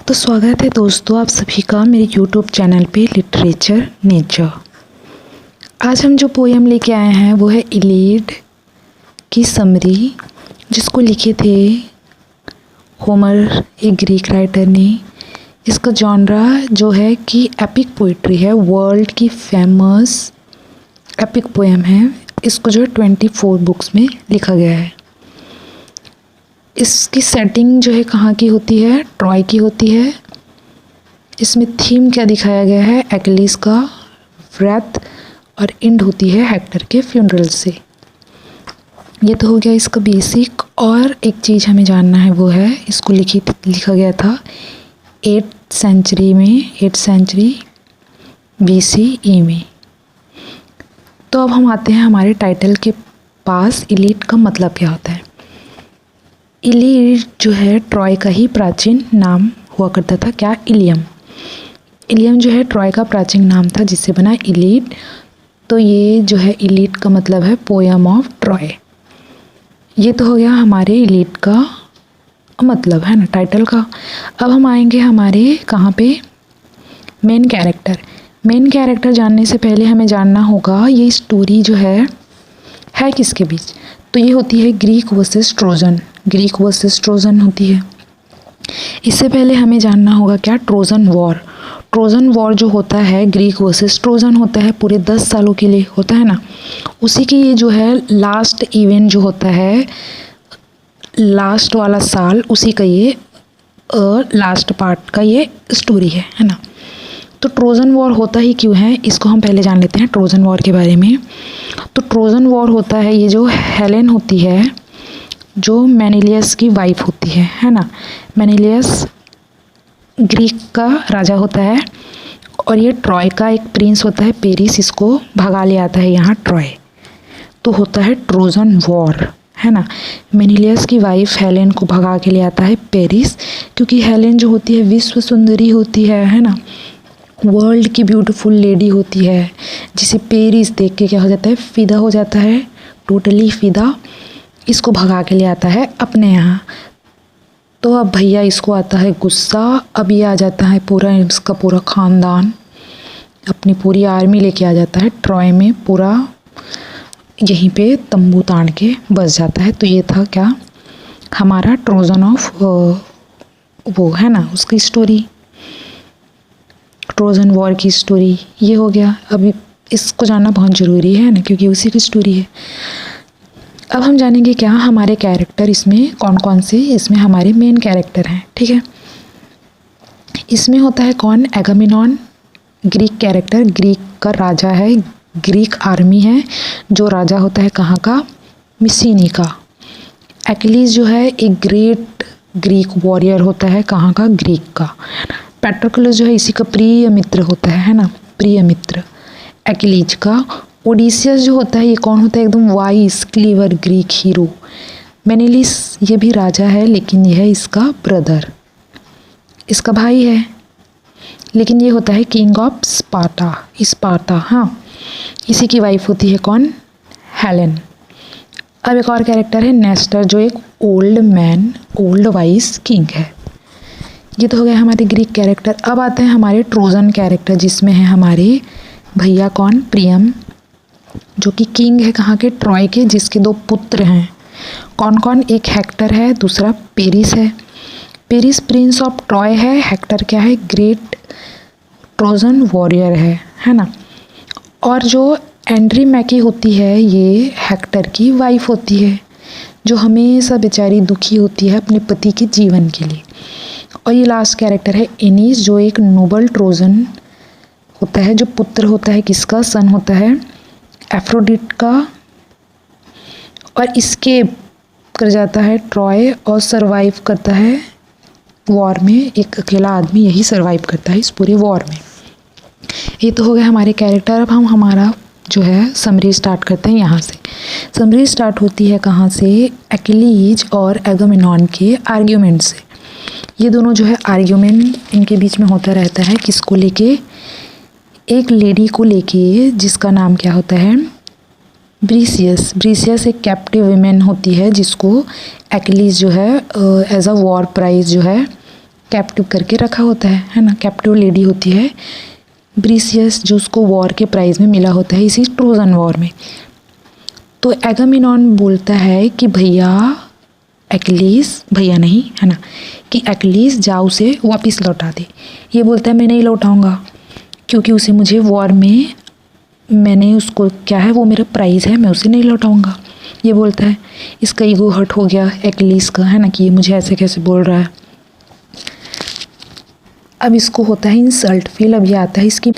तो स्वागत है दोस्तों आप सभी का मेरे YouTube चैनल पे लिटरेचर नेचर। आज हम जो पोएम लेके आए हैं वो है इलीड की समरी, जिसको लिखे थे होमर, एक ग्रीक राइटर ने। इसका जॉनरा जो है कि एपिक पोइट्री है, वर्ल्ड की फेमस एपिक पोएम है। इसको जो है 24 बुक्स में लिखा गया है। इसकी सेटिंग जो है कहाँ की होती है, ट्रॉय की होती है। इसमें थीम क्या दिखाया गया है, एक्लीस का व्रत, और एंड होती है हेक्टर के फ्यूनरल से। ये तो हो गया इसका बेसिक। और एक चीज़ हमें जानना है वो है, इसको लिखा गया था 8th सेंचुरी में, 8th सेंचुरी BCE में। तो अब हम आते हैं हमारे टाइटल के पास। इलीड का मतलब क्या होता है। इलीड जो है ट्रॉय का ही प्राचीन नाम हुआ करता था। क्या, इलियम। इलियम जो है ट्रॉय का प्राचीन नाम था जिससे बना इलीड। तो ये जो है इलीड का मतलब है पोएम ऑफ ट्रॉय। ये तो हो गया हमारे इलीड का मतलब है ना, टाइटल का। अब हम आएंगे हमारे कहाँ पे, मेन कैरेक्टर। मेन कैरेक्टर जानने से पहले हमें जानना होगा ये स्टोरी जो है किसके बीच। तो ये होती है Greek versus Trojan. Greek versus Trojan होती है। इससे पहले हमें जानना होगा क्या, ट्रोजन वॉर। ट्रोजन वॉर जो होता है ग्रीक वर्सेस ट्रोजन होता है, पूरे 10 सालों के लिए होता है ना। उसी की ये जो है लास्ट इवेंट जो होता है, लास्ट वाला साल, उसी का ये लास्ट पार्ट का ये स्टोरी है ना। तो ट्रोजन वॉर होता ही क्यों है, इसको हम पहले जान लेते हैं ट्रोजन वॉर के बारे में। तो ट्रोजन वॉर होता है, ये जो हेलेन होती है, जो मेनिलियस की वाइफ होती है ना। मेनिलियस ग्रीक का राजा होता है और ये ट्रॉय का एक प्रिंस होता है, पेरिस। इसको भगा ले आता है यहाँ ट्रॉय। तो होता है ट्रोजन वॉर है ना। मेनिलियस की वाइफ हेलेन को भगा के ले आता है पेरिस, क्योंकि हेलेन जो होती है विश्व सुंदरी होती है ना, वर्ल्ड की ब्यूटीफुल लेडी होती है, जिसे पेरिस देख के क्या हो जाता है, फिदा हो जाता है, टोटली फिदा। इसको भगा के ले आता है अपने यहाँ। तो अब भैया इसको आता है गुस्सा। अब ये आ जाता है पूरा, इसका पूरा ख़ानदान, अपनी पूरी आर्मी लेके आ जाता है ट्रॉय में, पूरा यहीं पे तंबू तान के बस जाता है। तो ये था क्या, हमारा ट्रोजन ऑफ वो है ना, उसकी स्टोरी, ट्रोजन वॉर की स्टोरी ये हो गया। अभी इसको जानना बहुत ज़रूरी है ना, क्योंकि उसी की स्टोरी है। अब हम जानेंगे क्या, हमारे कैरेक्टर इसमें कौन कौन से, इसमें हमारे मेन कैरेक्टर हैं, ठीक है। इसमें होता है कौन, एगामेमनॉन, ग्रीक कैरेक्टर, ग्रीक का राजा है, ग्रीक आर्मी है, जो राजा होता है कहाँ का, मिसिनी का। एक्लीस जो है एक ग्रेट ग्रीक वॉरियर होता है, कहाँ का, ग्रीक का। पैट्रोक्लस जो है इसी का प्रिय मित्र होता है ना, प्रिय मित्र एक्लीज का। ओडिसियस जो होता है ये कौन होता है, एकदम वाइस क्लीवर ग्रीक हीरो। मेनिलिस ये भी राजा है, लेकिन यह है इसका ब्रदर, इसका भाई है, लेकिन ये होता है किंग ऑफ स्पार्टा, स्पार्टा। हाँ, इसी की वाइफ होती है कौन, हेलेन। अब एक और कैरेक्टर है नेस्टर, जो एक old man, old vice king है। ये तो हो गया हमारे ग्रीक कैरेक्टर। अब आते हैं हमारे ट्रोजन कैरेक्टर, जिसमें है हमारे भैया कौन, प्रियम, जो कि किंग है कहाँ के, ट्रॉय के, जिसके 2 पुत्र हैं। कौन कौन, एक हेक्टर है, दूसरा पेरिस है। पेरिस प्रिंस ऑफ ट्रॉय है, हेक्टर क्या है, ग्रेट ट्रोजन वॉरियर है ना। और जो एंड्रीमैकी होती है ये हेक्टर की वाइफ होती है, जो हमेशा बेचारी दुखी होती है अपने पति के जीवन के लिए। और ये लास्ट कैरेक्टर है एनीस, जो एक नोबल ट्रोजन होता है, जो पुत्र होता है किसका, सन होता है एफ्रोडिट का, और एस्केप कर जाता है ट्रॉय और सरवाइव करता है वॉर में। एक अकेला आदमी यही सरवाइव करता है इस पूरे वॉर में। ये तो हो गया हमारे कैरेक्टर। अब हम हमारा जो है समरी स्टार्ट करते हैं यहाँ से। समरी स्टार्ट होती है कहाँ से, एक्लीज और एगामेमनॉन के आर्ग्यूमेंट से। ये दोनों जो है आर्ग्यूमेंट इनके बीच में होता रहता है, किसको लेके, एक लेडी को लेके, जिसका नाम क्या होता है, ब्रीसियस। ब्रीसियस एक कैप्टिव वुमेन होती है, जिसको एक्लीज जो है एज अ वॉर प्राइज जो है कैप्टिव करके रखा होता है ना। कैप्टिव लेडी होती है ब्रीसियस, जो उसको वॉर के प्राइज़ में मिला होता है इसी ट्रोजन वॉर में। तो एगामेमनॉन बोलता है कि भैया एक्लीस, भैया नहीं है ना, कि एक्लीस जा उसे वापस लौटा दे। ये बोलता है मैं नहीं लौटाऊंगा, क्योंकि उसे मुझे वॉर में मैंने उसको क्या है, वो मेरा प्राइज़ है, मैं उसे नहीं लौटाऊंगा। ये बोलता है। इसका ईगो हर्ट हो गया एक्लीस का, है ना, कि ये मुझे ऐसे कैसे बोल रहा है। अब इसको होता है इंसल्ट फील। अब ये आता है इसकी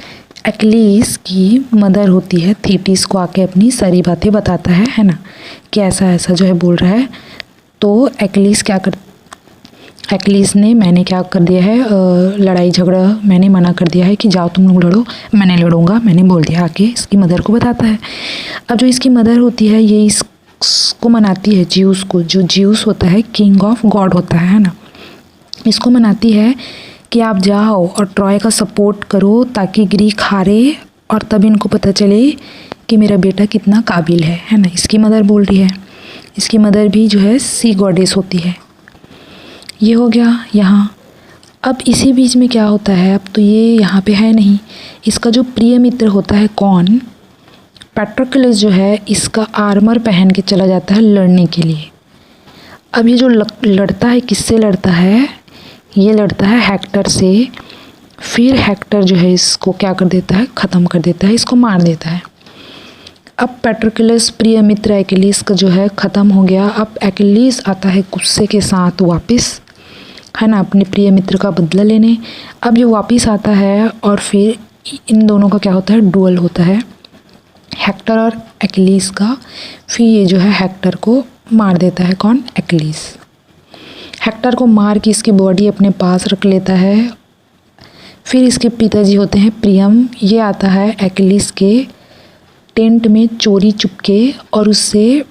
एक्लीस की मदर होती है थीटिस को आके अपनी सारी बातें बताता है ना, कि ऐसा ऐसा जो है बोल रहा है। तो एक्लीस ने मैंने क्या कर दिया है, लड़ाई झगड़ा मैंने मना कर दिया है कि जाओ तुम लोग लड़ो, मैं नहीं लड़ूंगा, मैंने बोल दिया, आके इसकी मदर को बताता है। अब जो इसकी मदर होती है ये इसको मनाती है ज्यूस को, जो ज्यूस होता है किंग ऑफ गॉड होता है ना, इसको मनाती है कि आप जाओ और ट्रॉय का सपोर्ट करो ताकि ग्रीक हारे और तब इनको पता चले कि मेरा बेटा कितना काबिल है ना। इसकी मदर बोल रही है। इसकी मदर भी जो है सी गॉडेस होती है। ये हो गया यहाँ। अब इसी बीच में क्या होता है, अब तो ये यहाँ पे है नहीं, इसका जो प्रिय मित्र होता है कौन, पैट्रोक्लस जो है, इसका आर्मर पहन के चला जाता है लड़ने के लिए। अब ये जो लड़ता है, किससे लड़ता है, ये लड़ता है हेक्टर से। फिर हेक्टर जो है इसको क्या कर देता है, ख़त्म कर देता है, इसको मार देता है। अब पैट्रोक्लस प्रिय मित्र एक्लीस का जो है ख़त्म हो गया। अब एक्लीस आता है गुस्से के साथ वापस, है ना, अपने प्रिय मित्र का बदला लेने। अब ये वापस आता है और फिर इन दोनों का क्या होता है, डुअल होता है हेक्टर और एक्लीस का। फिर ये जो है हेक्टर को मार देता है, कौन, एक्लीस। हेक्टर को मार के इसकी बॉडी अपने पास रख लेता है। फिर इसके पिताजी होते हैं प्रियम, ये आता है एक्लीस के टेंट में चोरी चुपके और उससे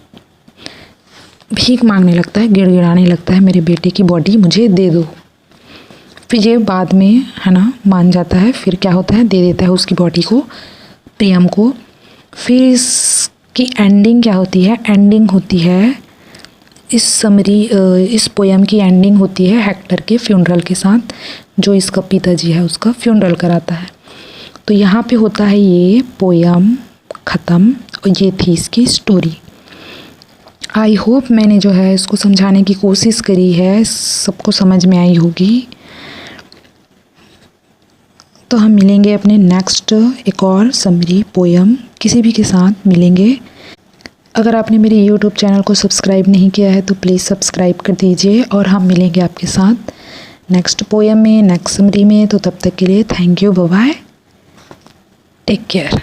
भीख मांगने लगता है, गिड़गिड़ाने लगता है, मेरे बेटे की बॉडी मुझे दे दो। फिर ये बाद में, है ना, मान जाता है। फिर क्या होता है, दे देता है उसकी बॉडी को प्रियम को। फिर इसकी एंडिंग क्या होती है, एंडिंग होती है इस पोयम की एंडिंग होती है हेक्टर के फ्यूनरल के साथ, जो इसका पिताजी है उसका फ्यूनरल कराता है। तो यहाँ पे होता है ये पोयम ख़त्म, और ये थी इसकी स्टोरी। आई होप मैंने जो है इसको समझाने की कोशिश करी है, सबको समझ में आई होगी। तो हम मिलेंगे अपने नेक्स्ट एक और समरी पोयम किसी भी के साथ मिलेंगे। अगर आपने मेरे YouTube चैनल को सब्सक्राइब नहीं किया है तो प्लीज़ सब्सक्राइब कर दीजिए, और हम मिलेंगे आपके साथ नेक्स्ट पोयम में, नेक्स्ट समरी में। तो तब तक के लिए thank you, bye bye, take care.